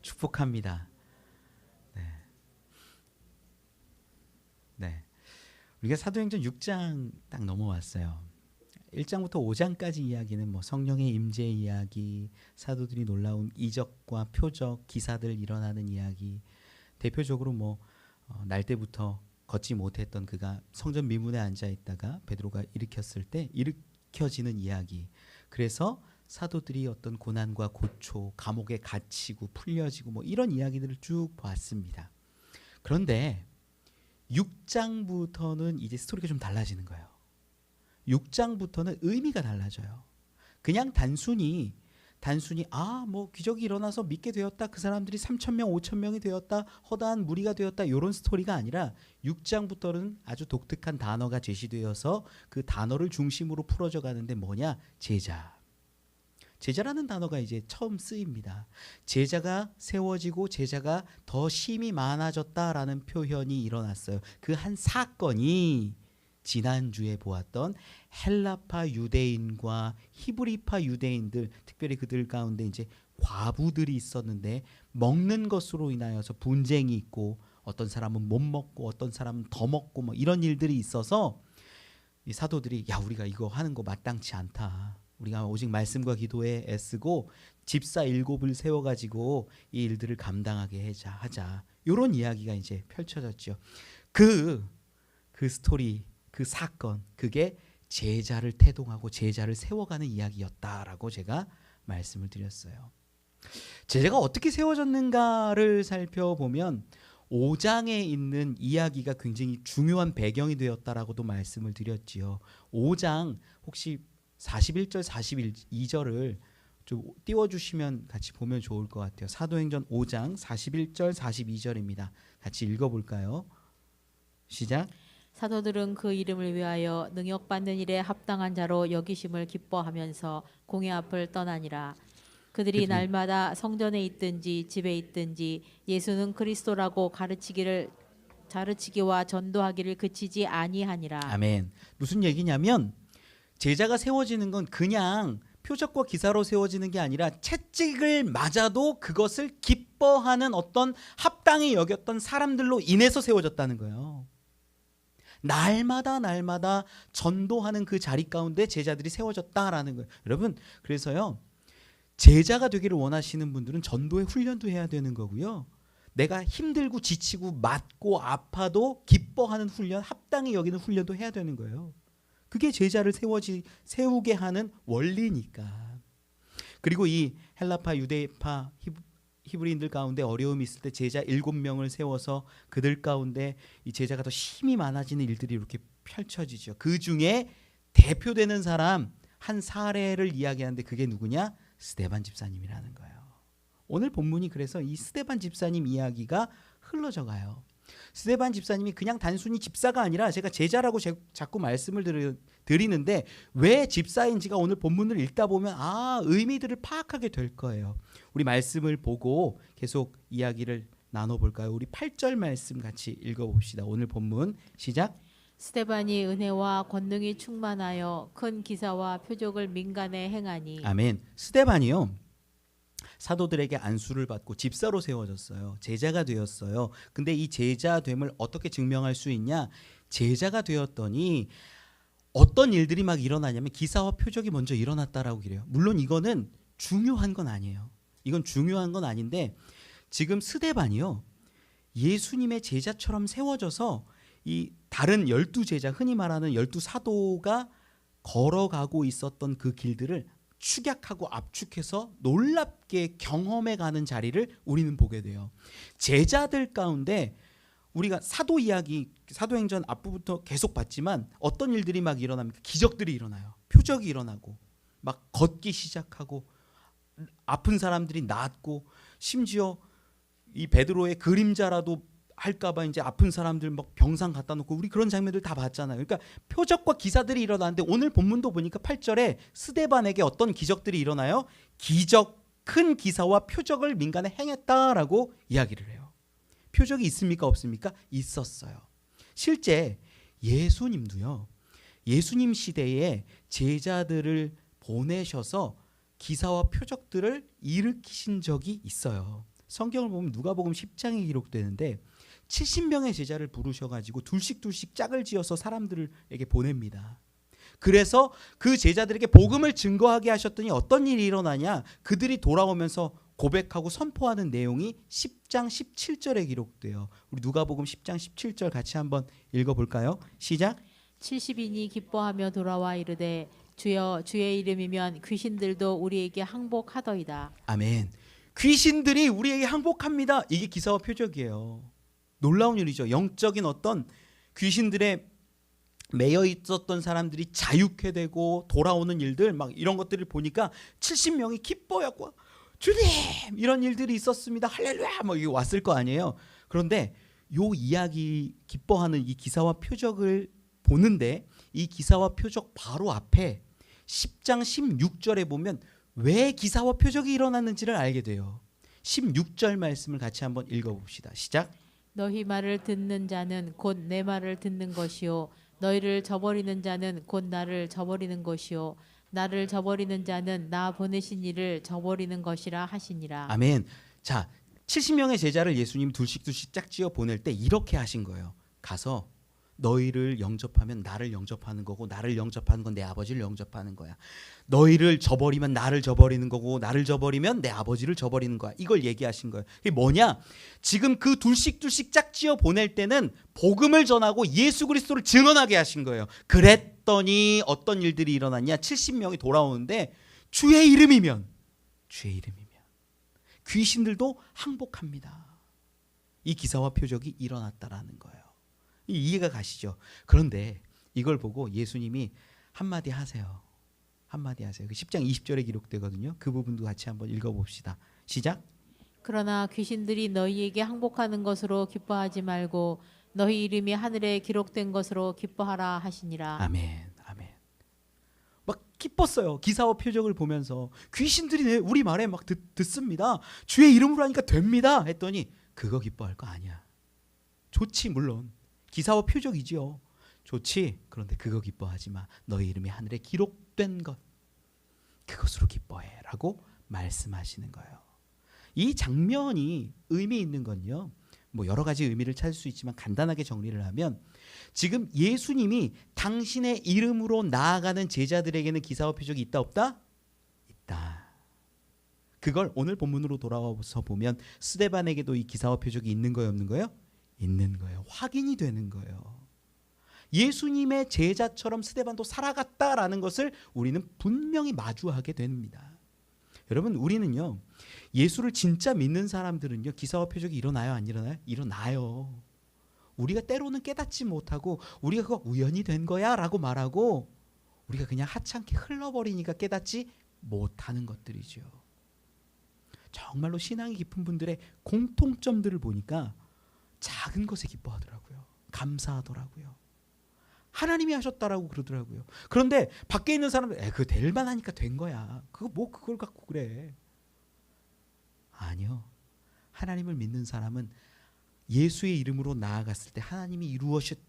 축복합니다. 네. 네. 우리가 사도행전 6장 딱 넘어왔어요. 1장부터 5장까지 이야기는 뭐 성령의 임재 이야기, 사도들이 놀라운 이적과 표적, 기사들 일어나는 이야기. 대표적으로 뭐 날 때부터 걷지 못했던 그가 성전 미문에 앉아 있다가 베드로가 일으켰을 때 일으켜지는 이야기. 그래서 사도들이 어떤 고난과 고초, 감옥에 갇히고 풀려지고 뭐 이런 이야기들을 쭉 보았습니다. 그런데 6장부터는 이제 스토리가 좀 달라지는 거예요. 6장부터는 의미가 달라져요. 그냥 단순히 뭐 기적이 일어나서 믿게 되었다, 그 사람들이 3,000명 5,000명이 되었다, 허다한 무리가 되었다, 이런 스토리가 아니라 6장부터는 아주 독특한 단어가 제시되어서 그 단어를 중심으로 풀어져 가는데 뭐냐? 제자라는 단어가 이제 처음 쓰입니다. 제자가 세워지고 제자가 더 힘이 많아졌다라는 표현이 일어났어요. 그 한 사건이 지난주에 보았던 헬라파 유대인과 히브리파 유대인들, 특별히 그들 가운데 이제 과부들이 있었는데 먹는 것으로 인하여서 분쟁이 있고 어떤 사람은 못 먹고 어떤 사람은 더 먹고 뭐 이런 일들이 있어서 이 사도들이 야, 우리가 이거 하는 거 마땅치 않다. 우리가 오직 말씀과 기도에 애쓰고 집사 7을 세워가지고 이 일들을 감당하게 하자. 이런 이야기가 이제 펼쳐졌죠. 그 스토리, 그 사건, 그게 제자를 태동하고 제자를 세워가는 이야기였다라고 제가 말씀을 드렸어요. 제자가 어떻게 세워졌는가를 살펴보면 5장에 있는 이야기가 굉장히 중요한 배경이 되었다라고도 말씀을 드렸지요. 5장 혹시 41절 42절을 좀 띄워주시면 같이 보면 좋을 것 같아요. 사도행전 5장 41절 42절입니다. 같이 읽어볼까요? 시작. 사도들은 그 이름을 위하여 능력받는 일에 합당한 자로 여기심을 기뻐하면서 공회 앞을 떠나니라. 그들이 날마다 성전에 있든지 집에 있든지 예수는 그리스도라고 가르치기와 전도하기를 그치지 아니하니라. 아멘. 무슨 얘기냐면 제자가 세워지는 건 그냥 표적과 기사로 세워지는 게 아니라 채찍을 맞아도 그것을 기뻐하는 어떤 합당히 여겼던 사람들로 인해서 세워졌다는 거예요. 날마다 전도하는 그 자리 가운데 제자들이 세워졌다라는 거예요. 여러분, 그래서요, 제자가 되기를 원하시는 분들은 전도의 훈련도 해야 되는 거고요. 내가 힘들고 지치고 맞고 아파도 기뻐하는 훈련, 합당히 여기는 훈련도 해야 되는 거예요. 그게 제자를 세우게 하는 원리니까. 그리고 이 헬라파, 유대파, 히브리인들 가운데 어려움이 있을 때 제자 7명을 세워서 그들 가운데 이 제자가 더 힘이 많아지는 일들이 이렇게 펼쳐지죠. 그 중에 대표되는 사람 한 사례를 이야기하는데 그게 누구냐? 스데반 집사님이라는 거예요. 오늘 본문이 그래서 이 스데반 집사님 이야기가 흘러져 가요. 스데반 집사님이 그냥 단순히 집사가 아니라 제가 제자라고 자꾸 말씀을 드리는데 왜 집사인지가 오늘 본문을 읽다 보면 의미들을 파악하게 될 거예요. 우리 말씀을 보고 계속 이야기를 나눠볼까요? 우리 8절 말씀 같이 읽어봅시다. 오늘 본문 시작. 스데반이 은혜와 권능이 충만하여 큰 기사와 표적을 민간에 행하니. 아멘. 스데반이요, 사도들에게 안수를 받고 집사로 세워졌어요. 제자가 되었어요. 근데 이 제자됨을 어떻게 증명할 수 있냐? 제자가 되었더니 어떤 일들이 막 일어나냐면 기사와 표적이 먼저 일어났다라고 그래요. 물론 이거는 중요한 건 아니에요. 이건 중요한 건 아닌데 지금 스데반이요, 예수님의 제자처럼 세워져서 이 다른 12제자, 흔히 말하는 12사도가 걸어가고 있었던 그 길들을 축약하고 압축해서 놀랍게 경험해가는 자리를 우리는 보게 돼요. 제자들 가운데 우리가 사도 이야기, 사도행전 앞부부터 계속 봤지만 어떤 일들이 막 일어납니까? 기적들이 일어나요. 표적이 일어나고 막 걷기 시작하고 아픈 사람들이 낫고 심지어 이 베드로의 그림자라도 할까봐 이제 아픈 사람들 막 병상 갖다 놓고 우리 그런 장면들 다 봤잖아요. 그러니까 표적과 기사들이 일어나는데 오늘 본문도 보니까 8절에 스데반에게 어떤 기적들이 일어나요? 큰 기사와 표적을 민간에 행했다라고 이야기를 해요. 표적이 있습니까? 없습니까? 있었어요. 실제 예수님도요, 예수님 시대에 제자들을 보내셔서 기사와 표적들을 일으키신 적이 있어요. 성경을 보면 누가복음 10장에 기록되는데 70명의 제자를 부르셔가지고 둘씩 짝을 지어서 사람들에게 보냅니다. 그래서 그 제자들에게 복음을 증거하게 하셨더니 어떤 일이 일어나냐? 그들이 돌아오면서 고백하고 선포하는 내용이 10장 17절에 기록돼요. 우리 누가복음 10장 17절 같이 한번 읽어볼까요? 시작. 70인이 기뻐하며 돌아와 이르되 주여 주의 이름이면 귀신들도 우리에게 항복하더이다. 아멘. 귀신들이 우리에게 항복합니다. 이게 기사와 표적이에요. 놀라운 일이죠. 영적인 어떤 귀신들의 매여 있었던 사람들이 자유케 되고 돌아오는 일들 막 이런 것들을 보니까 70명이 기뻐하고 주님 이런 일들이 있었습니다. 할렐루야 뭐 이게 왔을 거 아니에요. 그런데 요 이야기 기뻐하는 이 기사와 표적을 보는데 이 기사와 표적 바로 앞에 10장 16절에 보면 왜 기사와 표적이 일어났는지를 알게 돼요. 16절 말씀을 같이 한번 읽어봅시다. 시작. 너희 말을 듣는 자는 곧 내 말을 듣는 것이요 너희를 저버리는 자는 곧 나를 저버리는 것이요 나를 저버리는 자는 나 보내신 이를 저버리는 것이라 하시니라. 아멘. 자, 70명의 제자를 예수님이 둘씩 짝지어 보낼 때 이렇게 하신 거예요. 가서 너희를 영접하면 나를 영접하는 거고 나를 영접하는 건 내 아버지를 영접하는 거야. 너희를 저버리면 나를 저버리는 거고 나를 저버리면 내 아버지를 저버리는 거야. 이걸 얘기하신 거예요. 이게 뭐냐? 지금 그 둘씩 짝지어 보낼 때는 복음을 전하고 예수 그리스도를 증언하게 하신 거예요. 그랬더니 어떤 일들이 일어났냐? 70명이 돌아오는데 주의 이름이면 귀신들도 항복합니다. 이 기사와 표적이 일어났다라는 거예요. 이해가 가시죠? 그런데 이걸 보고 예수님이 한마디 하세요. 그 10장 20절에 기록되거든요. 그 부분도 같이 한번 읽어봅시다. 시작. 그러나 귀신들이 너희에게 항복하는 것으로 기뻐하지 말고 너희 이름이 하늘에 기록된 것으로 기뻐하라 하시니라. 아멘. 막 기뻤어요. 기사와 표적을 보면서 귀신들이 우리 말에 막 듣습니다. 주의 이름으로 하니까 됩니다. 했더니 그거 기뻐할 거 아니야. 좋지 물론. 기사와 표적이지요. 좋지. 그런데 그거 기뻐하지 마. 너희 이름이 하늘에 기록된 것. 그것으로 기뻐해. 라고 말씀하시는 거예요. 이 장면이 의미 있는 건요. 뭐 여러 가지 의미를 찾을 수 있지만 간단하게 정리를 하면 지금 예수님이 당신의 이름으로 나아가는 제자들에게는 기사와 표적이 있다 없다? 있다. 그걸 오늘 본문으로 돌아와서 보면 스데반에게도 이 기사와 표적이 있는 거예요 없는 거예요? 있는 거예요. 확인이 되는 거예요. 예수님의 제자처럼 스데반도 살아갔다라는 것을 우리는 분명히 마주하게 됩니다. 여러분 우리는요 예수를 진짜 믿는 사람들은요 기사와 표적이 일어나요 안 일어나요? 일어나요. 우리가 때로는 깨닫지 못하고 우리가 그거 우연이 된 거야 라고 말하고 우리가 그냥 하찮게 흘러버리니까 깨닫지 못하는 것들이죠. 정말로 신앙이 깊은 분들의 공통점들을 보니까 작은 것에 기뻐하더라고요. 감사하더라고요. 하나님이 하셨다라고 그러더라고요. 그런데 밖에 있는 사람들 그거 될 만하니까 된 거야. 그거 뭐 그걸 갖고 그래. 아니요. 하나님을 믿는 사람은 예수의 이름으로 나아갔을 때 하나님이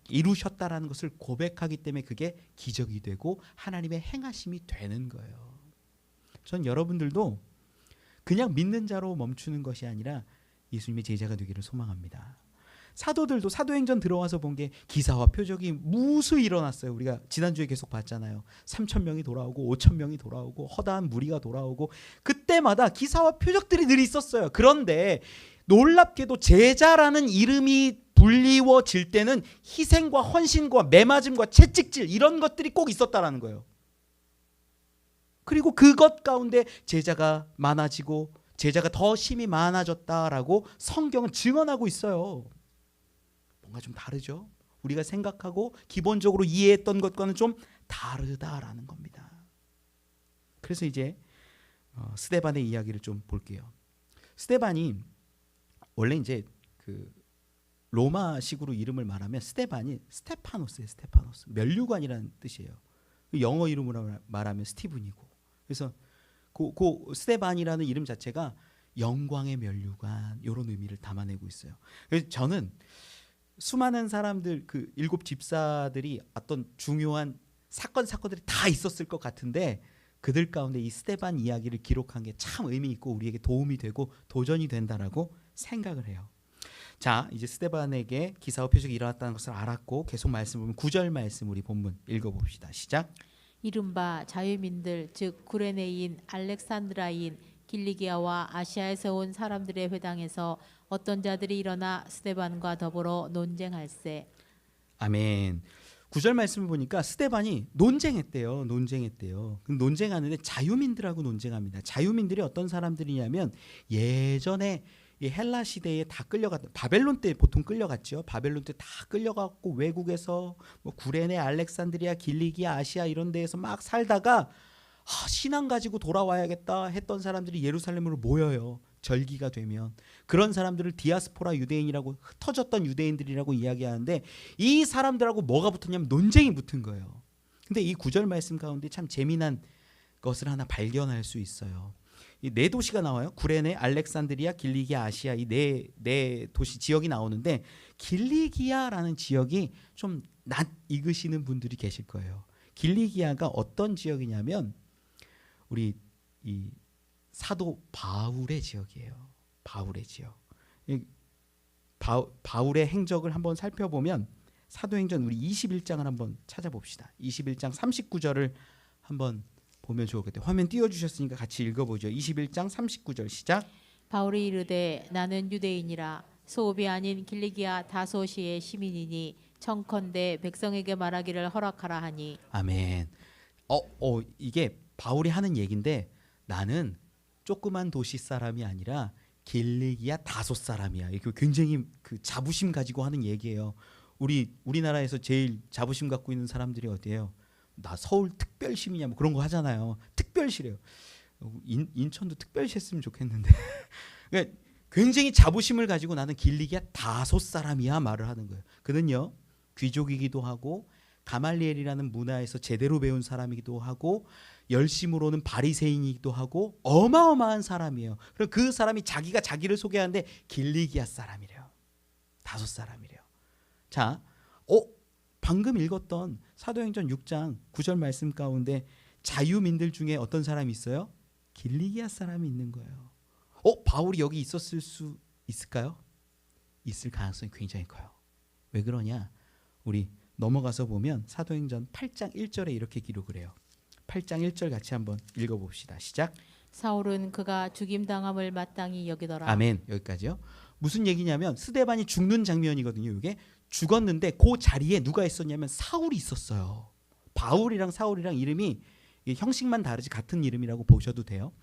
이루셨다라는 것을 고백하기 때문에 그게 기적이 되고 하나님의 행하심이 되는 거예요. 전 여러분들도 그냥 믿는 자로 멈추는 것이 아니라 예수님의 제자가 되기를 소망합니다. 사도들도 사도행전 들어와서 본 게 기사와 표적이 무수히 일어났어요. 우리가 지난주에 계속 봤잖아요. 3,000명이 돌아오고 5,000명이 돌아오고 허다한 무리가 돌아오고 그때마다 기사와 표적들이 늘 있었어요. 그런데 놀랍게도 제자라는 이름이 불리워질 때는 희생과 헌신과 매맞음과 채찍질 이런 것들이 꼭 있었다라는 거예요. 그리고 그것 가운데 제자가 많아지고 제자가 더 힘이 많아졌다라고 성경은 증언하고 있어요. 뭔가 좀 다르죠? 우리가 생각하고 기본적으로 이해했던 것과는 좀 다르다라는 겁니다. 그래서 이제 스데반의 이야기를 좀 볼게요. 스데반이 원래 이제 그 로마식으로 이름을 말하면 스데반이 스테파노스예요. 스테파노스. 면류관이라는 뜻이에요. 영어 이름으로 말하면 스티븐이고. 그래서 그 스데반이라는 이름 자체가 영광의 면류관 이런 의미를 담아내고 있어요. 그래서 저는 수많은 사람들 그 7 집사들이 어떤 중요한 사건들이 다 있었을 것 같은데 그들 가운데 이 스데반 이야기를 기록한 게 참 의미 있고 우리에게 도움이 되고 도전이 된다라고 생각을 해요. 자, 이제 스데반에게 기사와 표적이 일어났다는 것을 알았고 계속 말씀 보면 9절 말씀 우리 본문 읽어봅시다. 시작. 이른바 자유민들 즉 구레네인 알렉산드라인 길리기아와 아시아에서 온 사람들의 회당에서 어떤 자들이 일어나 스데반과 더불어 논쟁할세. 아멘. 9절 말씀을 보니까 스데반이 논쟁했대요. 논쟁하는데 자유민들하고 논쟁합니다. 자유민들이 어떤 사람들이냐면 예전에 이 헬라 시대에 다 끌려갔던 바벨론 때 보통 끌려갔죠. 바벨론 때 다 끌려갔고 외국에서 뭐 구레네, 알렉산드리아, 길리기아, 아시아 이런 데에서 막 살다가 신앙 가지고 돌아와야겠다 했던 사람들이 예루살렘으로 모여요. 절기가 되면 그런 사람들을 디아스포라 유대인이라고 흩어졌던 유대인들이라고 이야기하는데 이 사람들하고 뭐가 붙었냐면 논쟁이 붙은 거예요. 근데 이 9절 말씀 가운데 참 재미난 것을 하나 발견할 수 있어요. 이 네 도시가 나와요. 구레네, 알렉산드리아, 길리기아, 아시아 이 네 도시 지역이 나오는데 길리기아라는 지역이 좀 낯익으시는 분들이 계실 거예요. 길리기아가 어떤 지역이냐면 우리 이 사도 바울의 지역이에요. 바울의 지역. 바울의 행적을 한번 살펴보면 사도행전 우리 21장을 한번 찾아봅시다. 21장 39절을 한번 보면 좋겠대요. 화면 띄워주셨으니까 같이 읽어보죠. 21장 39절 시작. 바울이 이르되 나는 유대인이라 소읍이 아닌 길리기아 다소시의 시민이니 청컨대 백성에게 말하기를 허락하라 하니. 아멘. 이게 바울이 하는 얘긴데 나는 조그만 도시 사람이 아니라 길리기아 다소 사람이야. 이게 굉장히 그 자부심 가지고 하는 얘기예요. 우리나라에서 제일 자부심 갖고 있는 사람들이 어디예요? 나 서울 특별시민이야 뭐 그런 거 하잖아요. 특별시래요. 인천도 특별시 했으면 좋겠는데. 그러니까 굉장히 자부심을 가지고 나는 길리기아 다소 사람이야 말을 하는 거예요. 그는요 귀족이기도 하고 가말리엘이라는 문화에서 제대로 배운 사람이기도 하고 열심으로는 바리새인이기도 하고 어마어마한 사람이에요. 그럼 그 사람이 자기가 자기를 소개하는데 길리기아 사람이래요. 다소 사람이래요. 자, 방금 읽었던 사도행전 6장 9절 말씀 가운데 자유민들 중에 어떤 사람이 있어요? 길리기아 사람이 있는 거예요. 바울이 여기 있었을 수 있을까요? 있을 가능성이 굉장히 커요. 왜 그러냐? 우리 넘어가서 보면 사도행전 8장 1절에 이렇게 기록을 해요. 8장 1절 같이 한번 읽어봅시다. 시작. 사울은 그가 죽임당함을 마땅히 여기더라. 아멘. 여기까지요. 무슨 얘기냐면 스데반이 죽는 장면이거든요. 이게 죽었는데 그 자리에 누가 있었냐면 사울이 있었어요. 바울이랑 사울이랑 이름이 형식만 다르지 같은 이름이라고 보셔도 돼요.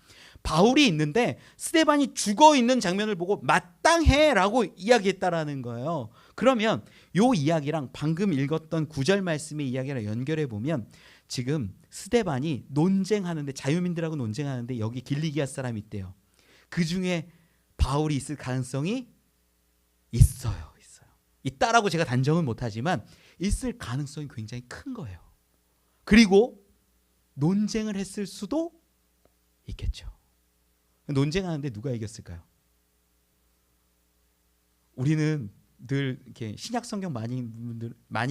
바울이 있는데 스데반이 죽어 있는 장면을 보고 마땅해라고 이야기했다라는 거예요. 그러면 요 이야기랑 방금 읽었던 9절 말씀의 이야기랑 연결해 보면 지금 스데반이 논쟁하는데 자유민들하고 논쟁하는데 여기 길리기아 사람이 있대요. 그 중에 바울이 있을 가능성이 있어요. 있다라고 제가 단정은 못하지만 있을 가능성이 굉장히 큰 거예요. 그리고 논쟁을 했을 수도 있겠죠. 논쟁하는데 누가 이겼을까요? 우리는 늘 이렇게 신약 성경 많이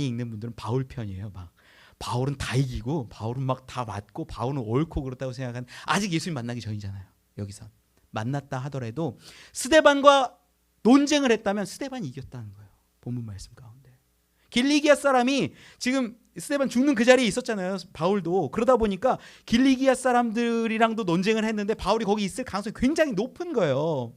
읽는 분들은 바울 편이에요. 막 바울은 다 이기고 바울은 막 다 맞고 바울은 옳고 그렇다고 생각하는 아직 예수님 만나기 전이잖아요. 여기선 만났다 하더라도 스데반과 논쟁을 했다면 스데반이 이겼다는 거예요. 본문 말씀 가운데 길리기아 사람이 지금 스데반 죽는 그 자리에 있었잖아요. 바울도. 그러다 보니까 길리기아 사람들이랑도 논쟁을 했는데 바울이 거기 있을 가능성이 굉장히 높은 거예요.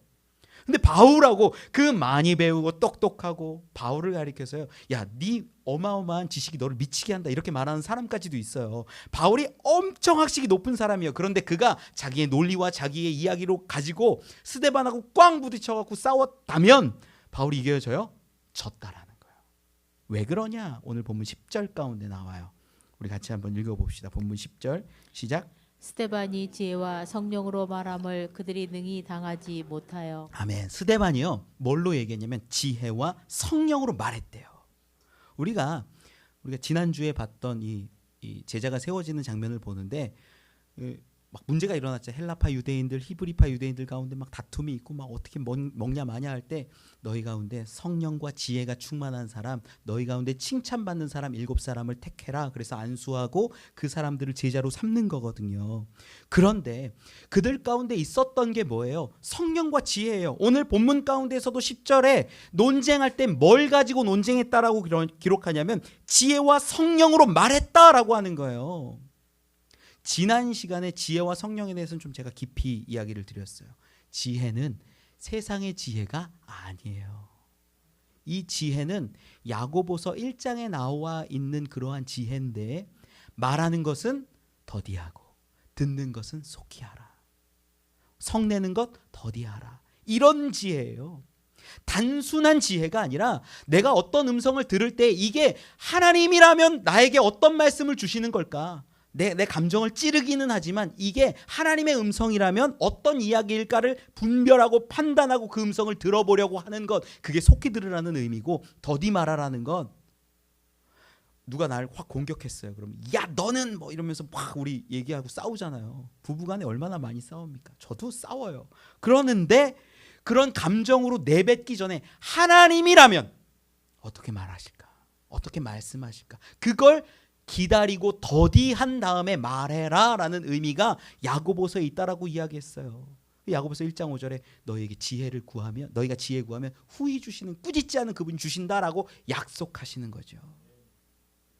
근데 바울하고 그 많이 배우고 똑똑하고 바울을 가리켜서요. 야, 네 어마어마한 지식이 너를 미치게 한다 이렇게 말하는 사람까지도 있어요. 바울이 엄청 학식이 높은 사람이에요. 그런데 그가 자기의 논리와 자기의 이야기로 가지고 스데반하고 꽝 부딪혀갖고 싸웠다면 바울이 이겨져요? 졌다라는 거예요. 왜 그러냐? 오늘 본문 10절 가운데 나와요. 우리 같이 한번 읽어봅시다. 본문 10절 시작. 스데반이 지혜와 성령으로 말함을 그들이 능히 당하지 못하여. 아멘. 스데반이요 뭘로 얘기했냐면 지혜와 성령으로 말했대요. 우리가 지난주에 봤던 이 제자가 세워지는 장면을 보는데 막 문제가 일어났죠. 헬라파 유대인들, 히브리파 유대인들 가운데 막 다툼이 있고 막 어떻게 먹냐 마냐 할 때 너희 가운데 성령과 지혜가 충만한 사람, 너희 가운데 칭찬받는 사람 7사람을 택해라. 그래서 안수하고 그 사람들을 제자로 삼는 거거든요. 그런데 그들 가운데 있었던 게 뭐예요? 성령과 지혜예요. 오늘 본문 가운데서도 10절에 논쟁할 때 뭘 가지고 논쟁했다라고 기록하냐면 지혜와 성령으로 말했다라고 하는 거예요. 지난 시간에 지혜와 성령에 대해서는 좀 제가 깊이 이야기를 드렸어요. 지혜는 세상의 지혜가 아니에요. 이 지혜는 야고보서 1장에 나와 있는 그러한 지혜인데 말하는 것은 더디하고 듣는 것은 속히 하라. 성내는 것 더디하라. 이런 지혜예요. 단순한 지혜가 아니라 내가 어떤 음성을 들을 때 이게 하나님이라면 나에게 어떤 말씀을 주시는 걸까? 내 감정을 찌르기는 하지만 이게 하나님의 음성이라면 어떤 이야기일까를 분별하고 판단하고 그 음성을 들어보려고 하는 것, 그게 속히 들으라는 의미고, 더디 말하라는 건 누가 나를 확 공격했어요. 그러면 야 너는 뭐 이러면서 막 우리 얘기하고 싸우잖아요. 부부간에 얼마나 많이 싸웁니까? 저도 싸워요. 그러는데 그런 감정으로 내뱉기 전에 하나님이라면 어떻게 말하실까? 어떻게 말씀하실까? 그걸 기다리고 더디한 다음에 말해라 라는 의미가 야고보서에 있다라고 이야기했어요. 야고보서 1장 5절에 너희에게 지혜를 구하면, 너희가 지혜 구하면 후히 주시는, 꾸짖지 않은 그분이 주신다라고 약속하시는 거죠.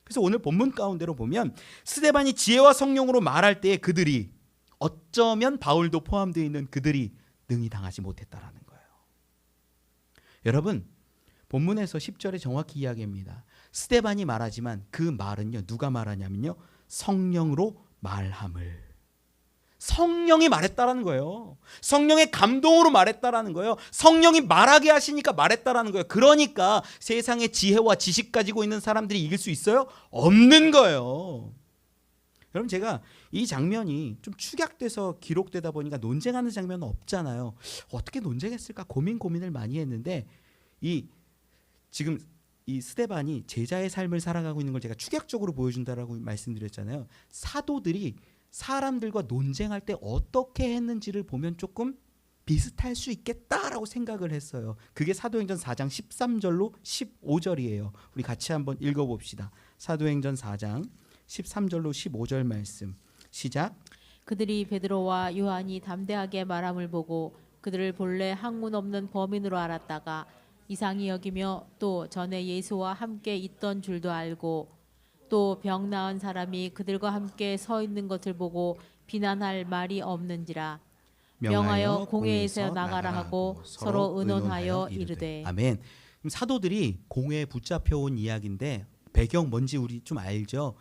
그래서 오늘 본문 가운데로 보면 스데반이 지혜와 성령으로 말할 때에 그들이, 어쩌면 바울도 포함되어 있는 그들이 능히 당하지 못했다라는 거예요. 여러분, 본문에서 10절에 정확히 이야기합니다. 스데반이 말하지만 그 말은요, 누가 말하냐면요, 성령으로 말함을. 성령이 말했다라는 거예요. 성령의 감동으로 말했다라는 거예요. 성령이 말하게 하시니까 말했다라는 거예요. 그러니까 세상의 지혜와 지식 가지고 있는 사람들이 이길 수 있어요? 없는 거예요. 여러분, 제가 이 장면이 좀 축약돼서 기록되다 보니까 논쟁하는 장면은 없잖아요. 어떻게 논쟁했을까 고민을 많이 했는데, 지금 이 스데반이 제자의 삶을 살아가고 있는 걸 제가 축약적으로 보여준다라고 말씀드렸잖아요. 사도들이 사람들과 논쟁할 때 어떻게 했는지를 보면 조금 비슷할 수 있겠다라고 생각을 했어요. 그게 사도행전 4장 13절로 15절이에요. 우리 같이 한번 읽어봅시다. 사도행전 4장 13절로 15절 말씀 시작. 그들이 베드로와 요한이 담대하게 말함을 보고 그들을 본래 학문 없는 범인으로 알았다가 이상히 여기며 또 전에 예수와 함께 있던 줄도 알고 또 병 나은 사람이 그들과 함께 서 있는 것을 보고 비난할 말이 없는지라 명하여 공회에서 나가라 하고 서로 의논하여 이르되. 아멘. 그럼 사도들이 공회에 붙잡혀온 이야기인데 배경 뭔지 우리 좀 알죠?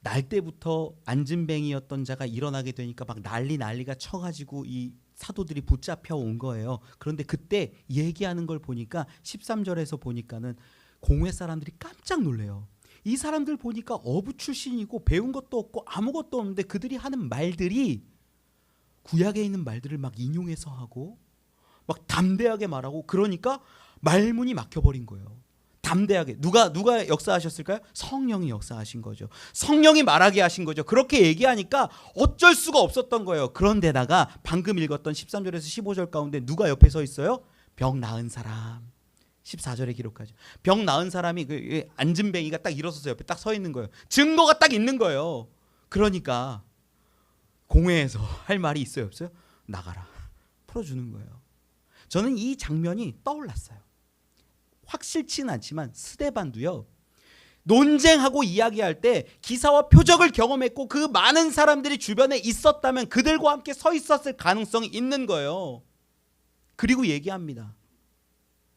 날 때부터 안진뱅이였던 자가 일어나게 되니까 막 난리가 쳐가지고 이 사도들이 붙잡혀 온 거예요. 그런데 그때 얘기하는 걸 보니까 13절에서 보니까는 공회 사람들이 깜짝 놀래요. 이 사람들 보니까 어부 출신이고 배운 것도 없고 아무것도 없는데 그들이 하는 말들이 구약에 있는 말들을 막 인용해서 하고 막 담대하게 말하고, 그러니까 말문이 막혀버린 거예요. 담대하게. 누가 역사하셨을까요? 성령이 역사하신 거죠. 성령이 말하게 하신 거죠. 그렇게 얘기하니까 어쩔 수가 없었던 거예요. 그런데다가 방금 읽었던 13절에서 15절 가운데 누가 옆에 서 있어요? 병 나은 사람. 14절에 기록하죠. 병 나은 사람이 그 안진뱅이가 딱 일어서서 옆에 딱 서 있는 거예요. 증거가 딱 있는 거예요. 그러니까 공회에서 할 말이 있어요, 없어요? 나가라. 풀어주는 거예요. 저는 이 장면이 떠올랐어요. 확실치는 않지만 스데반도요, 논쟁하고 이야기할 때 기사와 표적을 경험했고 그 많은 사람들이 주변에 있었다면 그들과 함께 서 있었을 가능성이 있는 거예요. 그리고 얘기합니다.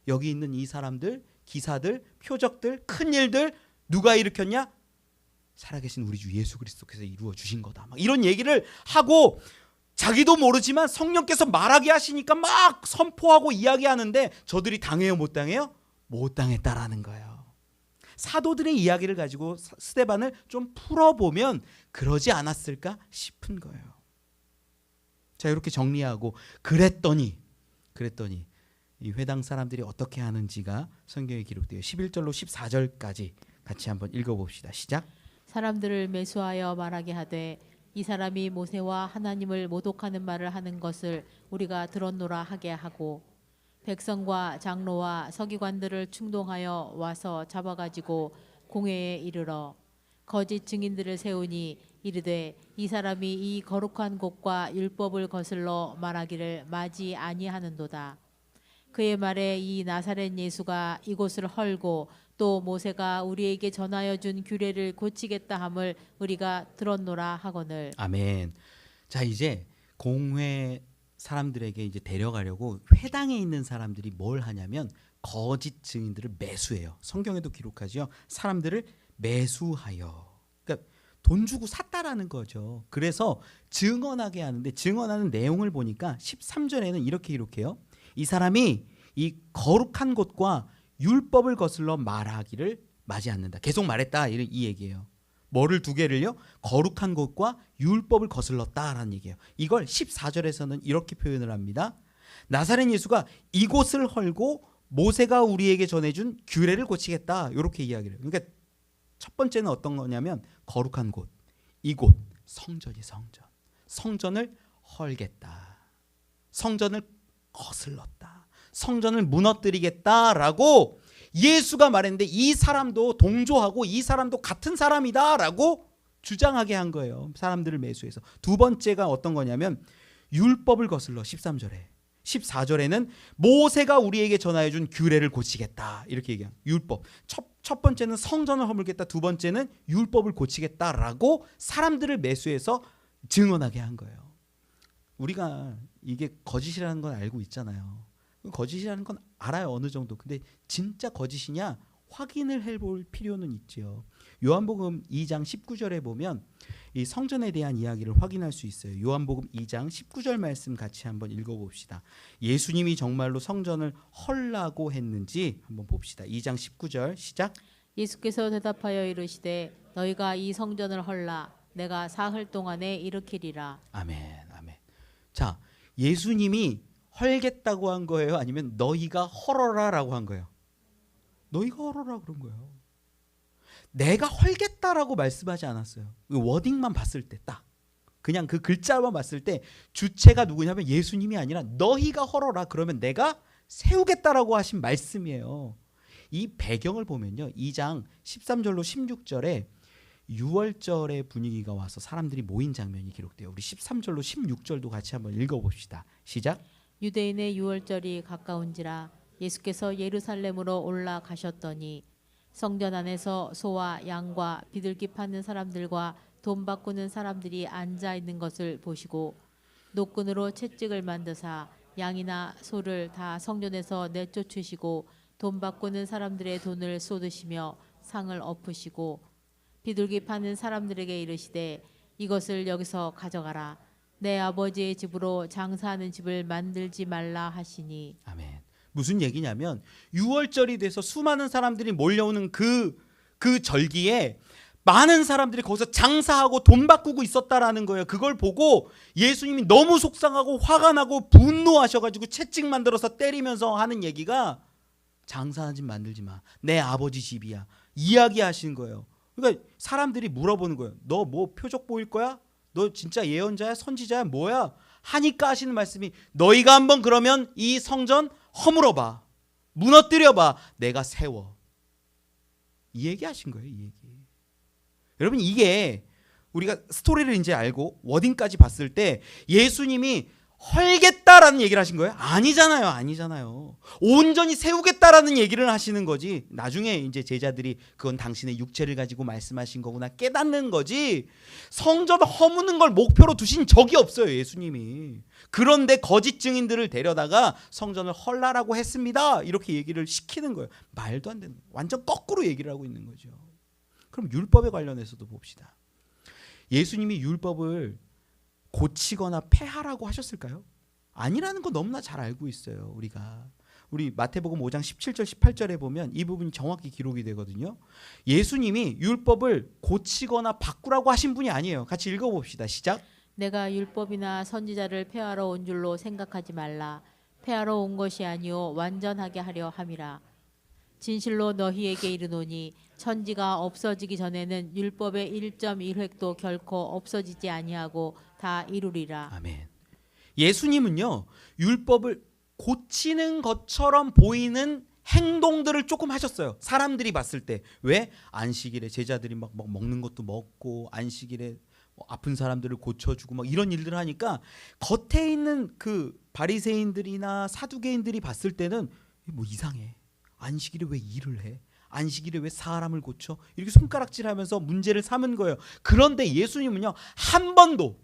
여기 있는 이 사람들, 기사들, 표적들, 큰 일들 누가 일으켰냐? 살아계신 우리 주 예수 그리스도께서 이루어 주신 거다. 막 이런 얘기를 하고 자기도 모르지만 성령께서 말하게 하시니까 막 선포하고 이야기하는데 저들이 당해요, 못 당해요? 못 당했다라는 거예요. 사도들의 이야기를 가지고 스데반을 좀 풀어보면 그러지 않았을까 싶은 거예요. 자, 이렇게 정리하고 그랬더니 이 회당 사람들이 어떻게 하는지가 성경에 기록되어 11절로 14절까지 같이 한번 읽어봅시다. 시작. 사람들을 매수하여 말하게 하되 이 사람이 모세와 하나님을 모독하는 말을 하는 것을 우리가 들었노라 하게 하고 백성과 장로와 서기관들을 충동하여 와서 잡아가지고 공회에 이르러 거짓 증인들을 세우니 이르되 이 사람이 이 거룩한 곳과 율법을 거슬러 말하기를 마지 아니하는도다. 그의 말에 이 나사렛 예수가 이곳을 헐고 또 모세가 우리에게 전하여 준 규례를 고치겠다 함을 우리가 들었노라 하거늘. 아멘. 자, 이제 공회 사람들에게 이제 데려가려고 회당에 있는 사람들이 뭘 하냐면 거짓 증인들을 매수해요. 성경에도 기록하죠. 사람들을 매수하여. 그러니까 돈 주고 샀다라는 거죠. 그래서 증언하게 하는데 증언하는 내용을 보니까 13절에는 이렇게 기록해요. 이 사람이 이 거룩한 곳과 율법을 거슬러 말하기를 마지 않는다. 계속 말했다 이 얘기예요. 뭐를 두 개를요? 거룩한 곳과 율법을 거슬렀다라는 얘기예요. 이걸 14절에서는 이렇게 표현을 합니다. 나사렛 예수가 이곳을 헐고 모세가 우리에게 전해준 규례를 고치겠다. 이렇게 이야기를 해요. 그러니까 첫 번째는 어떤 거냐면 거룩한 곳, 이곳 성전이 성전. 성전을 헐겠다. 성전을 거슬렀다. 성전을 무너뜨리겠다라고 예수가 말했는데 이 사람도 동조하고 이 사람도 같은 사람이다라고 주장하게 한 거예요. 사람들을 매수해서. 두 번째가 어떤 거냐면 율법을 거슬러 13절에 14절에는 모세가 우리에게 전하여 준 규례를 고치겠다. 이렇게 얘기한 율법. 첫 번째는 성전을 허물겠다. 두 번째는 율법을 고치겠다라고 사람들을 매수해서 증언하게 한 거예요. 우리가 이게 거짓이라는 건 알고 있잖아요. 거짓이라는 건 알아요. 어느 정도. 근데 진짜 거짓이냐 확인을 해볼 필요는 있죠. 요한복음 2장 19절에 보면 이 성전에 대한 이야기를 확인할 수 있어요. 요한복음 2장 19절 말씀 같이 한번 읽어봅시다. 예수님이 정말로 성전을 헐라고 했는지 한번 봅시다. 2장 19절 시작. 예수께서 대답하여 이르시되 너희가 이 성전을 헐라 내가 사흘 동안에 일으키리라. 아멘. 아멘. 자, 예수님이 헐겠다고 한 거예요? 아니면 너희가 헐어라라고 한 거예요? 너희가 헐어라 그런 거예요. 내가 헐겠다라고 말씀하지 않았어요. 워딩만 봤을 때 딱 그냥 그 글자만 봤을 때 주체가 누구냐면 예수님이 아니라 너희가 헐어라 그러면 내가 세우겠다라고 하신 말씀이에요. 이 배경을 보면요. 2장 13절로 16절에 유월절의 분위기가 와서 사람들이 모인 장면이 기록돼요. 우리 13절로 16절도 같이 한번 읽어봅시다. 시작. 유대인의 유월절이 가까운지라 예수께서 예루살렘으로 올라가셨더니 성전 안에서 소와 양과 비둘기 파는 사람들과 돈 바꾸는 사람들이 앉아 있는 것을 보시고 노끈으로 채찍을 만드사 양이나 소를 다 성전에서 내쫓으시고 돈 바꾸는 사람들의 돈을 쏟으시며 상을 엎으시고 비둘기 파는 사람들에게 이르시되 이것을 여기서 가져가라. 내 아버지의 집으로 장사하는 집을 만들지 말라 하시니. 아멘. 무슨 얘기냐면 유월절이 돼서 수많은 사람들이 몰려오는 그 절기에 많은 사람들이 거기서 장사하고 돈 바꾸고 있었다라는 거예요. 그걸 보고 예수님이 너무 속상하고 화가 나고 분노하셔가지고 채찍 만들어서 때리면서 하는 얘기가 장사하는 집 만들지 마. 내 아버지 집이야. 이야기하시는 거예요. 그러니까 사람들이 물어보는 거예요. 너 뭐 표적 보일 거야? 너 진짜 예언자야? 선지자야? 뭐야? 하니까 하시는 말씀이 너희가 한번 그러면 이 성전 허물어봐. 무너뜨려봐. 내가 세워. 이 얘기 하신 거예요. 이 얘기. 여러분 이게 우리가 스토리를 이제 알고 워딩까지 봤을 때 예수님이 헐겠다라는 얘기를 하신 거예요? 아니잖아요. 아니잖아요. 온전히 세우겠다라는 얘기를 하시는 거지. 나중에 이제 제자들이 그건 당신의 육체를 가지고 말씀하신 거구나 깨닫는 거지. 성전 허무는 걸 목표로 두신 적이 없어요. 예수님이. 그런데 거짓 증인들을 데려다가 성전을 헐라라고 했습니다. 이렇게 얘기를 시키는 거예요. 말도 안 되는 거예요. 완전 거꾸로 얘기를 하고 있는 거죠. 그럼 율법에 관련해서도 봅시다. 예수님이 율법을 고치거나 폐하라고 하셨을까요? 아니라는 거 너무나 잘 알고 있어요. 우리 마태복음 5장 17절 18절에 보면 이 부분이 정확히 기록이 되거든요. 예수님이 율법을 고치거나 바꾸라고 하신 분이 아니에요. 같이 읽어봅시다. 시작. 내가 율법이나 선지자를 폐하러 온 줄로 생각하지 말라. 폐하러 온 것이 아니요 완전하게 하려 함이라. 진실로 너희에게 이르노니 천지가 없어지기 전에는 율법의 1.1획도 결코 없어지지 아니하고 다 이루리라. 아멘. 예수님은요, 율법을 고치는 것처럼 보이는 행동들을 조금 하셨어요. 사람들이 봤을 때. 왜? 안식일에 제자들이 막 먹는 것도 먹고, 안식일에 아픈 사람들을 고쳐주고 막 이런 일들을 하니까 겉에 있는 그 바리새인들이나 사두개인들이 봤을 때는 뭐 이상해. 안식일에 왜 일을 해? 안식일에 왜 사람을 고쳐? 이렇게 손가락질하면서 문제를 삼은 거예요. 그런데 예수님은요, 한 번도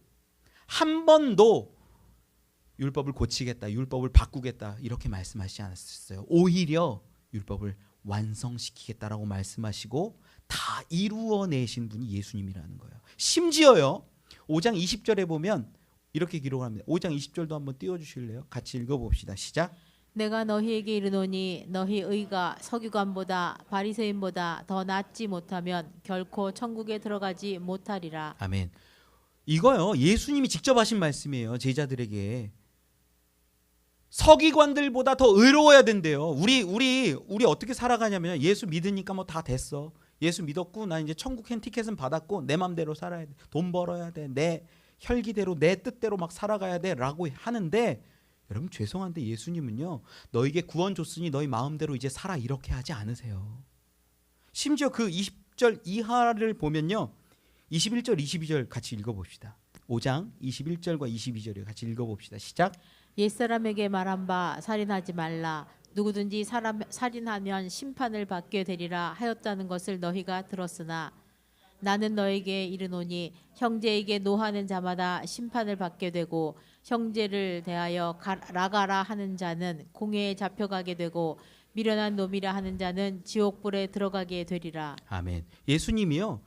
율법을 고치겠다, 율법을 바꾸겠다 이렇게 말씀하시지 않았어요. 오히려 율법을 완성시키겠다라고 말씀하시고 다 이루어내신 분이 예수님이라는 거예요. 심지어요, 5장 20절에 보면 이렇게 기록을 합니다. 5장 20절도 한번 띄워주실래요? 같이 읽어봅시다. 시작. 내가 너희에게 이르노니 너희 의가 서기관보다 바리새인보다 더 낫지 못하면 결코 천국에 들어가지 못하리라. 아멘. 이거요, 예수님이 직접 하신 말씀이에요. 제자들에게. 서기관들보다 더 의로워야 된대요. 우리 어떻게 살아가냐면, 예수 믿으니까 뭐 다 됐어. 예수 믿었고 나 이제 천국 티켓은 받았고 내 맘대로 살아야 돼. 돈 벌어야 돼. 내 혈기대로 내 뜻대로 막 살아가야 돼라고 하는데, 여러분 죄송한데 예수님은요, 너에게 구원 줬으니 너희 마음대로 이제 살아 이렇게 하지 않으세요. 심지어 그 20절 이하를 보면요, 21절 22절 같이 읽어봅시다. 5장 21절과 22절을 같이 읽어봅시다. 시작. 옛사람에게 말한 바 살인하지 말라. 누구든지 살인하면 심판을 받게 되리라 하였다는 것을 너희가 들었으나 나는 너에게 이르노니 형제에게 노하는 자마다 심판을 받게 되고 형제를 대하여 라가라 하는 자는 공회에 잡혀가게 되고 미련한 놈이라 하는 자는 지옥불에 들어가게 되리라. 아멘. 예수님이요,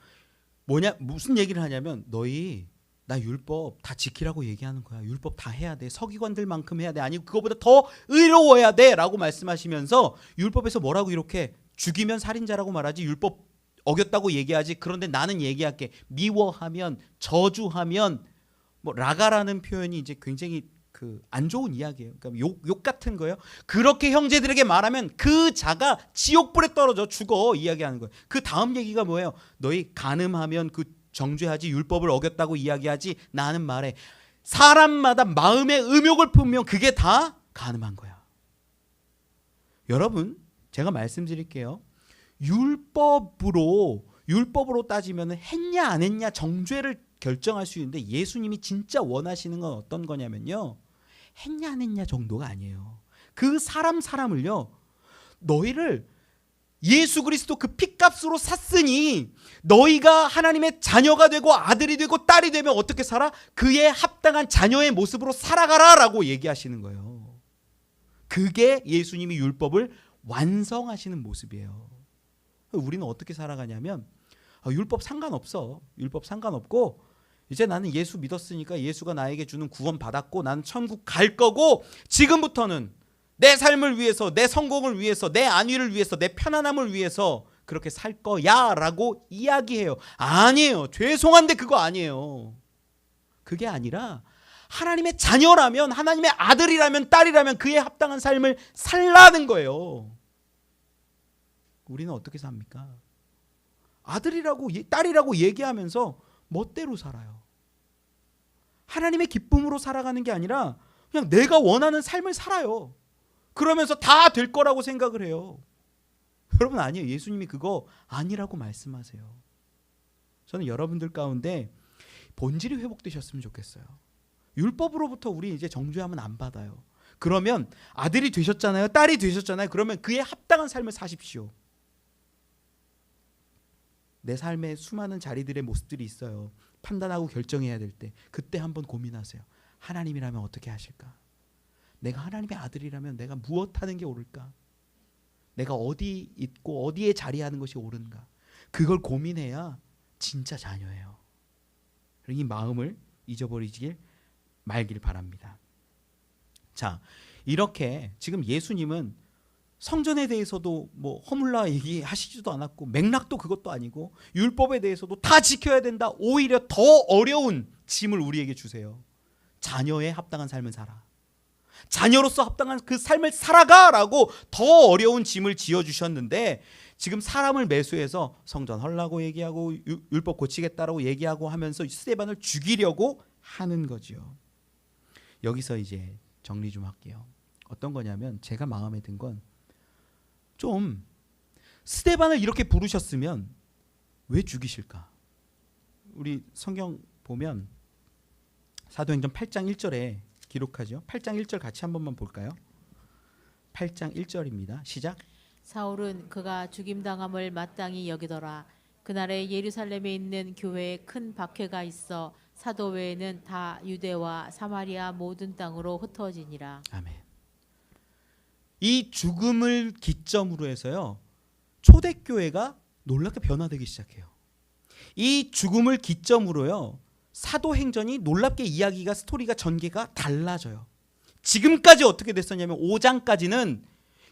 무슨 얘기를 하냐면, 너희 나 율법 다 지키라고 얘기하는 거야. 율법 다 해야 돼. 서기관들만큼 해야 돼. 아니 그거보다 더 의로워야 돼 라고 말씀하시면서, 율법에서 뭐라고 이렇게 죽이면 살인자라고 말하지 율법 어겼다고 얘기하지. 그런데 나는 얘기할게. 미워하면, 저주하면, 뭐 라가라는 표현이 이제 굉장히 그 안 좋은 이야기예요. 그러니까 욕 같은 거예요. 그렇게 형제들에게 말하면 그 자가 지옥불에 떨어져 죽어 이야기하는 거예요. 그 다음 얘기가 뭐예요? 너희 간음하면 그 정죄하지, 율법을 어겼다고 이야기하지. 나는 말해, 사람마다 마음의 음욕을 품으면 그게 다 간음한 거야. 여러분 제가 말씀드릴게요. 율법으로 따지면 했냐 안 했냐 정죄를 결정할 수 있는데, 예수님이 진짜 원하시는 건 어떤 거냐면요, 했냐 안 했냐 정도가 아니에요. 그 사람을요, 너희를 예수 그리스도 그 핏값으로 샀으니 너희가 하나님의 자녀가 되고 아들이 되고 딸이 되면 어떻게 살아? 그에 합당한 자녀의 모습으로 살아가라 라고 얘기하시는 거예요. 그게 예수님이 율법을 완성하시는 모습이에요. 우리는 어떻게 살아가냐면, 율법 상관없어. 율법 상관없고 이제 나는 예수 믿었으니까 예수가 나에게 주는 구원 받았고 나는 천국 갈 거고, 지금부터는 내 삶을 위해서, 내 성공을 위해서, 내 안위를 위해서, 내 편안함을 위해서 그렇게 살 거야 라고 이야기해요. 아니에요. 죄송한데 그거 아니에요. 그게 아니라 하나님의 자녀라면, 하나님의 아들이라면, 딸이라면 그에 합당한 삶을 살라는 거예요. 우리는 어떻게 삽니까? 아들이라고 딸이라고 얘기하면서 멋대로 살아요. 하나님의 기쁨으로 살아가는 게 아니라 그냥 내가 원하는 삶을 살아요. 그러면서 다 될 거라고 생각을 해요. 여러분 아니에요. 예수님이 그거 아니라고 말씀하세요. 저는 여러분들 가운데 본질이 회복되셨으면 좋겠어요. 율법으로부터 우리 이제 정죄함은 안 받아요. 그러면 아들이 되셨잖아요. 딸이 되셨잖아요. 그러면 그에 합당한 삶을 사십시오. 내 삶에 수많은 자리들의 모습들이 있어요. 판단하고 결정해야 될 때, 그때 한번 고민하세요. 하나님이라면 어떻게 하실까? 내가 하나님의 아들이라면 내가 무엇 하는 게 옳을까? 내가 어디 있고 어디에 자리하는 것이 옳은가? 그걸 고민해야 진짜 자녀예요. 이 마음을 잊어버리길 말길 바랍니다. 자, 이렇게 지금 예수님은 성전에 대해서도 뭐 허물라 얘기하시지도 않았고, 맥락도 그것도 아니고, 율법에 대해서도 다 지켜야 된다. 오히려 더 어려운 짐을 우리에게 주세요. 자녀에 합당한 삶을 살아. 자녀로서 합당한 그 삶을 살아가라고 더 어려운 짐을 지어주셨는데 지금 사람을 매수해서 성전 헐라고 얘기하고 율법 고치겠다라고 얘기하고 하면서 스데반을 죽이려고 하는 거죠. 여기서 이제 정리 좀 할게요. 어떤 거냐면 제가 마음에 든 건 좀 스데반을 이렇게 부르셨으면 왜 죽이실까? 우리 성경 보면 사도행전 8장 1절에 기록하죠. 8장 1절 같이 한 번만 볼까요? 8장 1절입니다. 시작. 사울은 그가 죽임당함을 마땅히 여기더라. 그날에 예루살렘에 있는 교회에 큰 박해가 있어 사도 외에는 다 유대와 사마리아 모든 땅으로 흩어지니라. 아멘. 이 죽음을 기점으로 해서요, 초대교회가 놀랍게 변화되기 시작해요. 이 죽음을 기점으로요, 사도행전이 놀랍게 이야기가, 스토리가, 전개가 달라져요. 지금까지 어떻게 됐었냐면 5장까지는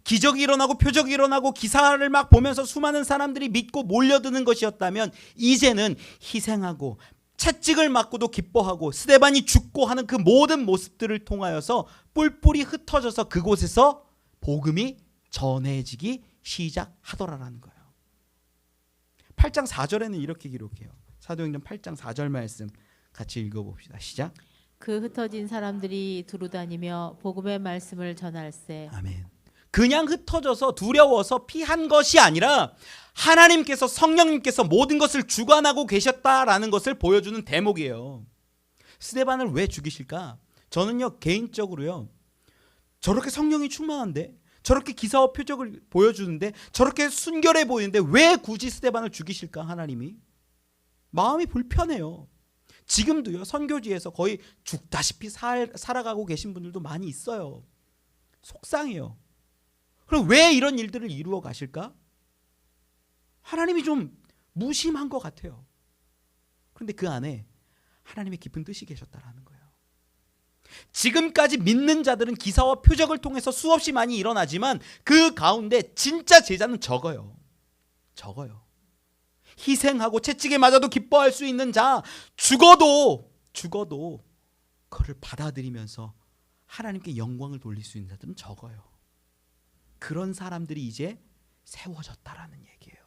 기적이 일어나고 표적이 일어나고 기사를 막 보면서 수많은 사람들이 믿고 몰려드는 것이었다면 이제는 희생하고 채찍을 맞고도 기뻐하고 스데반이 죽고 하는 그 모든 모습들을 통하여서 뿔뿔이 흩어져서 그곳에서 복음이 전해지기 시작하더라라는 거예요. 8장 4절에는 이렇게 기록해요. 사도행전 8장 4절 말씀 같이 읽어봅시다. 시작. 그 흩어진 사람들이 두루다니며 복음의 말씀을 전할세. 아멘. 그냥 흩어져서 두려워서 피한 것이 아니라 하나님께서, 성령님께서 모든 것을 주관하고 계셨다라는 것을 보여주는 대목이에요. 스데반을 왜 죽이실까? 저는요, 개인적으로요, 저렇게 성령이 충만한데, 저렇게 기사와 표적을 보여주는데, 저렇게 순결해 보이는데 왜 굳이 스데반을 죽이실까? 하나님이 마음이 불편해요. 지금도요, 선교지에서 거의 죽다시피 살아가고 계신 분들도 많이 있어요. 속상해요. 그럼 왜 이런 일들을 이루어 가실까? 하나님이 좀 무심한 것 같아요. 그런데 그 안에 하나님의 깊은 뜻이 계셨다라는 거예요. 지금까지 믿는 자들은 기사와 표적을 통해서 수없이 많이 일어나지만 그 가운데 진짜 제자는 적어요. 적어요. 희생하고 채찍에 맞아도 기뻐할 수 있는 자, 죽어도 그를 받아들이면서 하나님께 영광을 돌릴 수 있는 자들은 적어요. 그런 사람들이 이제 세워졌다라는 얘기예요.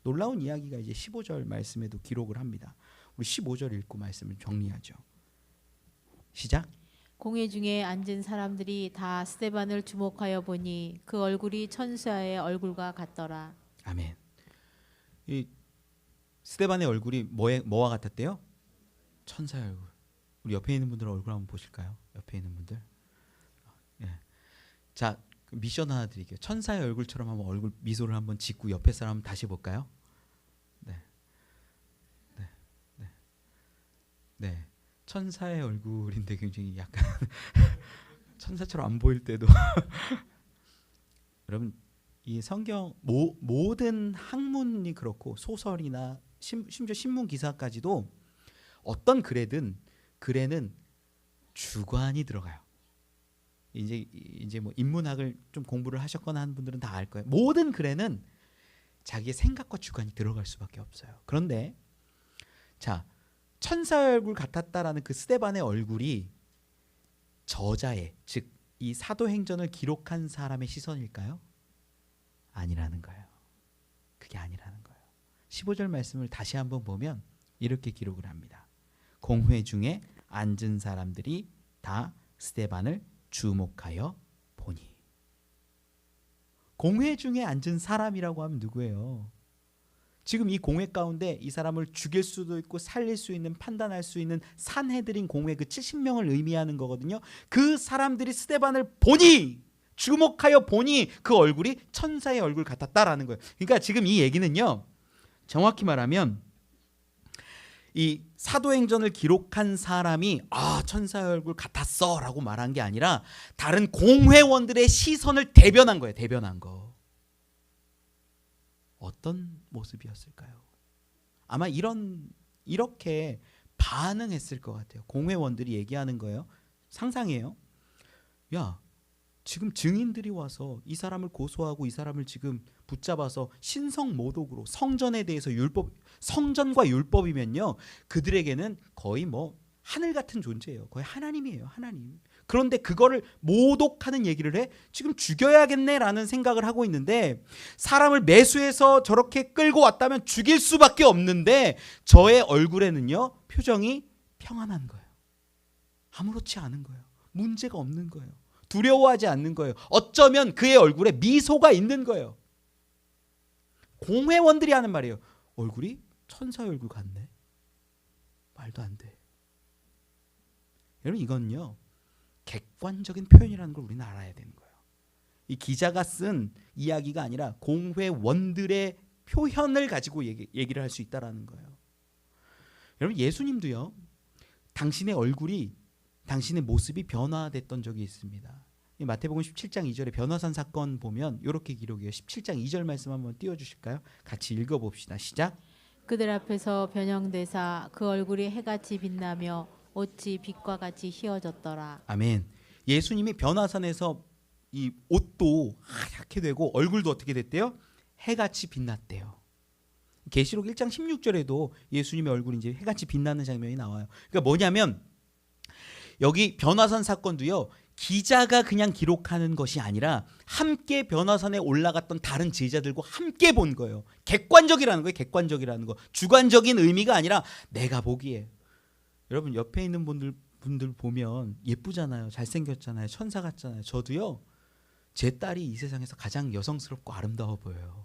놀라운 이야기가 이제 15절 말씀에도 기록을 합니다. 우리 15절 읽고 말씀을 정리하죠. 시작. 공회 중에 앉은 사람들이 다 스데반을 주목하여 보니 그 얼굴이 천사의 얼굴과 같더라. 아멘. 이 스데반의 얼굴이 뭐와 같았대요? 천사의 얼굴. 우리 옆에 있는 분들 얼굴 한번 보실까요? 옆에 있는 분들. 예. 자, 미션 하나 드릴게요. 천사의 얼굴처럼 한번 얼굴 미소를 한번 짓고 옆에 사람 다시 볼까요? 네. 네. 네. 네. 천사의 얼굴인데 굉장히 약간 천사처럼 안 보일 때도 여러분, 이 성경 모든 학문이 그렇고 소설이나 심지어 신문 기사까지도 어떤 글에는 주관이 들어가요. 이제 뭐 인문학을 좀 공부를 하셨거나 하는 분들은 다 알 거예요. 모든 글에는 자기의 생각과 주관이 들어갈 수밖에 없어요. 그런데 자, 천사의 얼굴 같았다라는 그 스데반의 얼굴이 저자의, 즉 이 사도행전을 기록한 사람의 시선일까요? 아니라는 거예요. 그게 아니라는 거예요. 15절 말씀을 다시 한번 보면 이렇게 기록을 합니다. 공회 중에 앉은 사람들이 다 스데반을 주목하여 보니. 공회 중에 앉은 사람이라고 하면 누구예요? 지금 이 공회 가운데 이 사람을 죽일 수도 있고 살릴 수 있는, 판단할 수 있는 산헤드린 공회, 그 70명을 의미하는 거거든요. 그 사람들이 스데반을 보니, 주목하여 보니 그 얼굴이 천사의 얼굴 같았다라는 거예요. 그러니까 지금 이 얘기는요, 정확히 말하면 이 사도행전을 기록한 사람이 천사의 얼굴 같았어 라고 말한 게 아니라 다른 공회원들의 시선을 대변한 거예요. 대변한 거. 어떤 모습이었을까요? 아마 이렇게 반응했을 것 같아요. 공회원들이 얘기하는 거예요. 상상해요. 야, 지금 증인들이 와서 이 사람을 고소하고 이 사람을 지금 붙잡아서 신성모독으로, 성전에 대해서 성전과 율법이면요, 그들에게는 거의 뭐 하늘 같은 존재예요. 거의 하나님이에요. 하나님. 그런데 그거를 모독하는 얘기를 해. 지금 죽여야겠네라는 생각을 하고 있는데, 사람을 매수해서 저렇게 끌고 왔다면 죽일 수밖에 없는데 저의 얼굴에는요 표정이 평안한 거예요. 아무렇지 않은 거예요. 문제가 없는 거예요. 두려워하지 않는 거예요. 어쩌면 그의 얼굴에 미소가 있는 거예요. 공회원들이 하는 말이에요. 얼굴이 천사의 얼굴 같네. 말도 안 돼. 여러분, 이건요 객관적인 표현이라는 걸 우리는 알아야 되는 거예요. 이 기자가 쓴 이야기가 아니라 공회원들의 표현을 가지고 얘기를 할 수 있다라는 거예요. 여러분, 예수님도요 당신의 얼굴이, 당신의 모습이 변화됐던 적이 있습니다. 마태복음 17장 2절에 변화산 사건 보면 이렇게 기록해요. 17장 2절 말씀 한번 띄워주실까요? 같이 읽어봅시다. 시작. 그들 앞에서 변형되사 그 얼굴이 해같이 빛나며 옷이 빛과 같이 휘어졌더라. 아멘. 예수님이 변화산에서 이 옷도 하얗게 되고 얼굴도 어떻게 됐대요? 해같이 빛났대요. 계시록 1장 16절에도 예수님의 얼굴이 이제 해같이 빛나는 장면이 나와요. 그러니까 뭐냐면 여기 변화산 사건도요 기자가 그냥 기록하는 것이 아니라 함께 변화산에 올라갔던 다른 제자들과 함께 본 거예요. 객관적이라는 거예요. 객관적이라는 거. 주관적인 의미가 아니라 내가 보기에. 여러분, 옆에 있는 분들 보면 예쁘잖아요. 잘생겼잖아요. 천사 같잖아요. 저도요 제 딸이 이 세상에서 가장 여성스럽고 아름다워 보여요.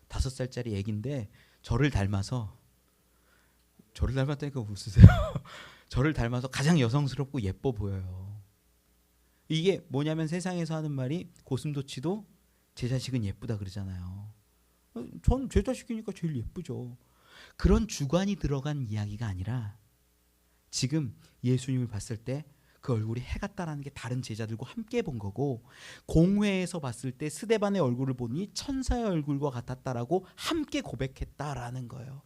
5살짜리 애기인데 저를 닮았다니까 웃으세요. 저를 닮아서 가장 여성스럽고 예뻐 보여요. 이게 뭐냐면 세상에서 하는 말이 고슴도치도 제 자식은 예쁘다 그러잖아요. 전 제 자식이니까 제일 예쁘죠. 그런 주관이 들어간 이야기가 아니라 지금 예수님을 봤을 때 그 얼굴이 해 같다라는 게 다른 제자들과 함께 본 거고, 공회에서 봤을 때 스데반의 얼굴을 보니 천사의 얼굴과 같았다라고 함께 고백했다라는 거예요.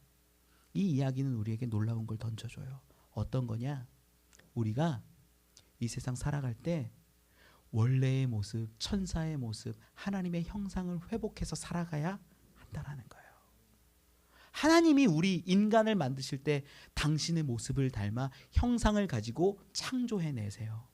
이 이야기는 우리에게 놀라운 걸 던져줘요. 어떤 거냐? 우리가 이 세상 살아갈 때 원래의 모습, 천사의 모습, 하나님의 형상을 회복해서 살아가야 한다라는 거예요. 하나님이 우리 인간을 만드실 때 당신의 모습을 닮아 형상을 가지고 창조해내세요.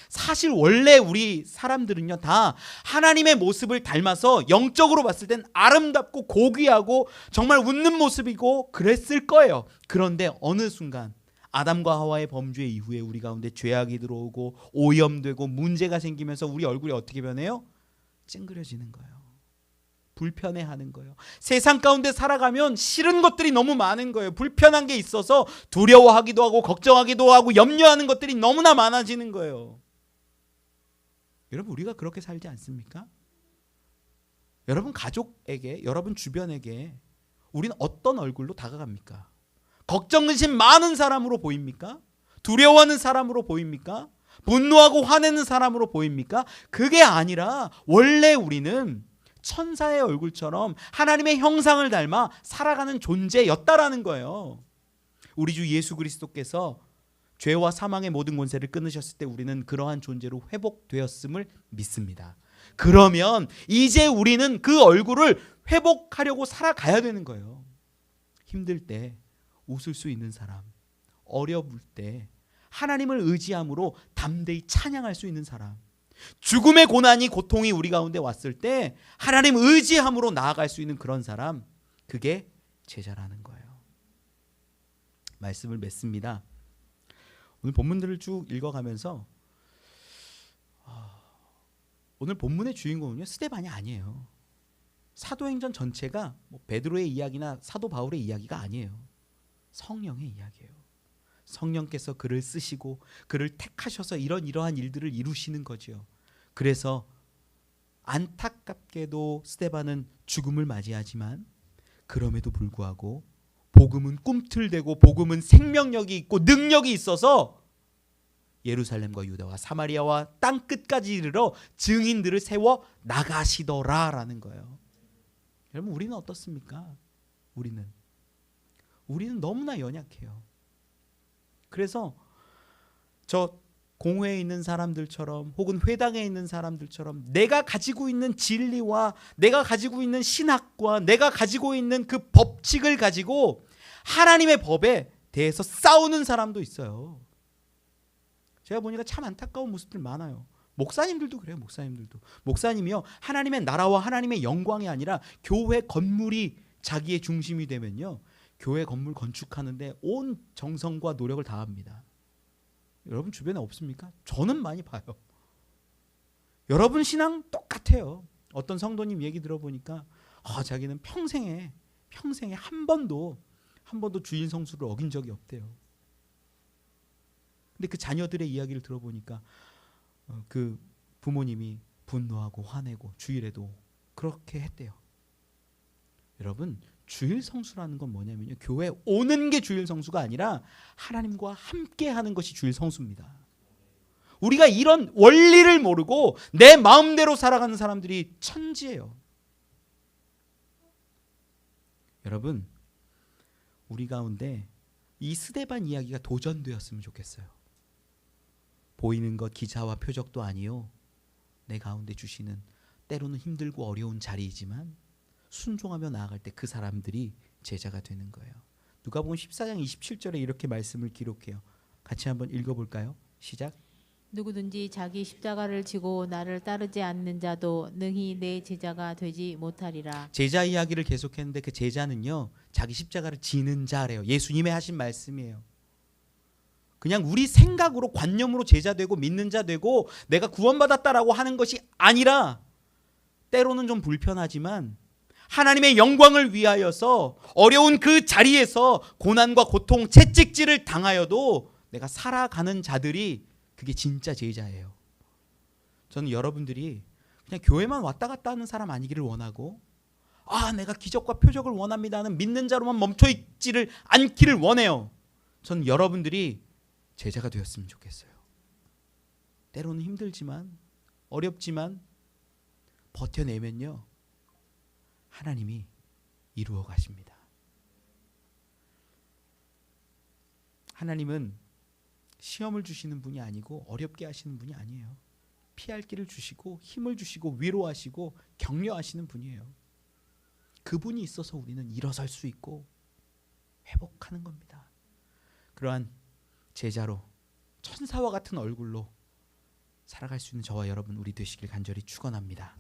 사실 원래 우리 사람들은요 다 하나님의 모습을 닮아서 영적으로 봤을 땐 아름답고 고귀하고 정말 웃는 모습이고 그랬을 거예요. 그런데 어느 순간 아담과 하와의 범죄 이후에 우리 가운데 죄악이 들어오고 오염되고 문제가 생기면서 우리 얼굴이 어떻게 변해요? 찡그려지는 거예요. 불편해하는 거예요. 세상 가운데 살아가면 싫은 것들이 너무 많은 거예요. 불편한 게 있어서 두려워하기도 하고 걱정하기도 하고 염려하는 것들이 너무나 많아지는 거예요. 여러분, 우리가 그렇게 살지 않습니까? 여러분 가족에게, 여러분 주변에게 우리는 어떤 얼굴로 다가갑니까? 걱정, 의심 많은 사람으로 보입니까? 두려워하는 사람으로 보입니까? 분노하고 화내는 사람으로 보입니까? 그게 아니라 원래 우리는 천사의 얼굴처럼 하나님의 형상을 닮아 살아가는 존재였다라는 거예요. 우리 주 예수 그리스도께서 죄와 사망의 모든 권세를 끊으셨을 때 우리는 그러한 존재로 회복되었음을 믿습니다. 그러면 이제 우리는 그 얼굴을 회복하려고 살아가야 되는 거예요. 힘들 때 웃을 수 있는 사람, 어려울 때 하나님을 의지함으로 담대히 찬양할 수 있는 사람, 죽음의 고난이, 고통이 우리 가운데 왔을 때 하나님 의지함으로 나아갈 수 있는 그런 사람, 그게 제자라는 거예요. 말씀을 맺습니다. 오늘 본문들을 쭉 읽어가면서 오늘 본문의 주인공은요 스데반이 아니에요. 사도행전 전체가 베드로의 이야기나 사도 바울의 이야기가 아니에요. 성령의 이야기예요. 성령께서 그를 쓰시고 그를 택하셔서 이러한 일들을 이루시는 거죠. 그래서 안타깝게도 스데반은 죽음을 맞이하지만 그럼에도 불구하고 복음은 꿈틀대고 복음은 생명력이 있고 능력이 있어서 예루살렘과 유다와 사마리아와 땅끝까지 이르러 증인들을 세워 나가시더라라는 거예요. 여러분, 우리는 어떻습니까? 우리는 너무나 연약해요. 그래서 저 공회에 있는 사람들처럼 혹은 회당에 있는 사람들처럼 내가 가지고 있는 진리와 내가 가지고 있는 신학과 내가 가지고 있는 그 법칙을 가지고 하나님의 법에 대해서 싸우는 사람도 있어요. 제가 보니까 참 안타까운 모습들 많아요. 목사님들도 그래요. 목사님이요, 하나님의 나라와 하나님의 영광이 아니라 교회 건물이 자기의 중심이 되면요, 교회 건물 건축하는데 온 정성과 노력을 다합니다. 여러분 주변에 없습니까? 저는 많이 봐요. 여러분 신앙 똑같아요. 어떤 성도님 얘기 들어보니까 자기는 평생에 한 번도 주일 성수를 어긴 적이 없대요. 근데 그 자녀들의 이야기를 들어보니까 그 부모님이 분노하고 화내고 주일에도 그렇게 했대요. 여러분, 주일 성수라는 건 뭐냐면요, 교회 오는 게 주일 성수가 아니라 하나님과 함께 하는 것이 주일 성수입니다. 우리가 이런 원리를 모르고 내 마음대로 살아가는 사람들이 천지예요. 여러분, 우리 가운데 이 스데반 이야기가 도전되었으면 좋겠어요. 보이는 것 기사와 표적도 아니요, 내 가운데 주시는 때로는 힘들고 어려운 자리이지만 순종하며 나아갈 때 그 사람들이 제자가 되는 거예요. 누가복음 14장 27절에 이렇게 말씀을 기록해요. 같이 한번 읽어볼까요? 시작. 누구든지 자기 십자가를 지고 나를 따르지 않는 자도 능히 내 제자가 되지 못하리라. 제자 이야기를 계속했는데 그 제자는요, 자기 십자가를 지는 자래요. 예수님의 하신 말씀이에요. 그냥 우리 생각으로 관념으로 제자 되고 믿는 자 되고 내가 구원받았다라고 하는 것이 아니라, 때로는 좀 불편하지만 하나님의 영광을 위하여서 어려운 그 자리에서 고난과 고통, 채찍질을 당하여도 내가 살아가는 자들이, 그게 진짜 제자예요. 저는 여러분들이 그냥 교회만 왔다 갔다 하는 사람 아니기를 원하고, 내가 기적과 표적을 원합니다는 믿는 자로만 멈춰 있지를 않기를 원해요. 저는 여러분들이 제자가 되었으면 좋겠어요. 때로는 힘들지만 어렵지만 버텨내면요, 하나님이 이루어 가십니다. 하나님은 시험을 주시는 분이 아니고 어렵게 하시는 분이 아니에요. 피할 길을 주시고 힘을 주시고 위로하시고 격려하시는 분이에요. 그분이 있어서 우리는 일어설 수 있고 회복하는 겁니다. 그러한 제자로 천사와 같은 얼굴로 살아갈 수 있는 저와 여러분 우리 되시길 간절히 축원합니다.